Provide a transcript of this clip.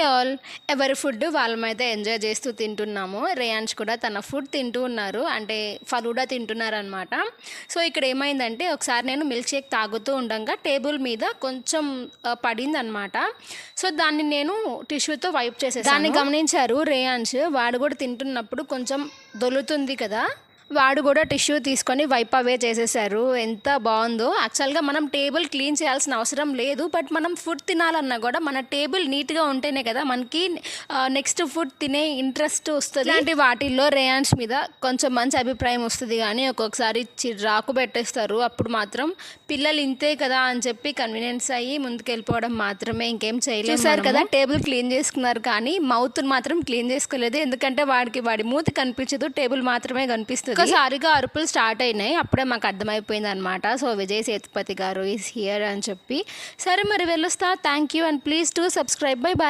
All, ఎవరి food వాళ్ళమైతే enjoy చేస్తూ తింటున్నాము. రేయాన్స్ కూడా తన ఫుడ్ తింటూ ఉన్నారు, అంటే ఫలూడా తింటున్నారనమాట. సో ఇక్కడ ఏమైందంటే ఒకసారి నేను మిల్క్ షేక్ తాగుతూ ఉండగా టేబుల్ మీద కొంచెం పడిందనమాట. సో దాన్ని నేను టిష్యూతో వైప్ చేసేసాను. దాన్ని గమనించారు రేయాన్స్. వాడు కూడా తింటున్నప్పుడు కొంచెం దొలుతుంది కదా, వాడు కూడా టిష్యూ తీసుకొని వైప్ అవే చేసేసారు. ఎంత బాగుందో. యాక్చువల్గా మనం టేబుల్ క్లీన్ చేయాల్సిన అవసరం లేదు, బట్ మనం ఫుడ్ తినాలన్నా కూడా మన టేబుల్ నీట్గా ఉంటేనే కదా మనకి నెక్స్ట్ ఫుడ్ తినే ఇంట్రెస్ట్ వస్తుంది. ఇలాంటి వాటిల్లో రేయాన్స్ మీద కొంచెం మంచి అభిప్రాయం వస్తుంది, కానీ ఒక్కొక్కసారి చిరాకు పెట్టేస్తారు. అప్పుడు మాత్రం పిల్లలు ఇంతే కదా అని చెప్పి కన్వీనియన్స్ అయ్యి ముందుకెళ్ళిపోవడం మాత్రమే, ఇంకేం చేయలేదు. చూసారు కదా, టేబుల్ క్లీన్ చేసుకున్నారు కానీ మౌత్ని మాత్రం క్లీన్ చేసుకోలేదు. ఎందుకంటే వాడి మూతి కనిపించదు, టేబుల్ మాత్రమే కనిపిస్తుంది. ఒకసారిగా అరుపులు స్టార్ట్ అయినాయి. అప్పుడే మాకు అర్థమైపోయింది అనమాట. సో విజయ్ సేతుపతి గారు ఈజ్ హియర్ అని చెప్పి. సరే మరి వెళ్ళొస్తా. Thank you and please to subscribe. Bye bye.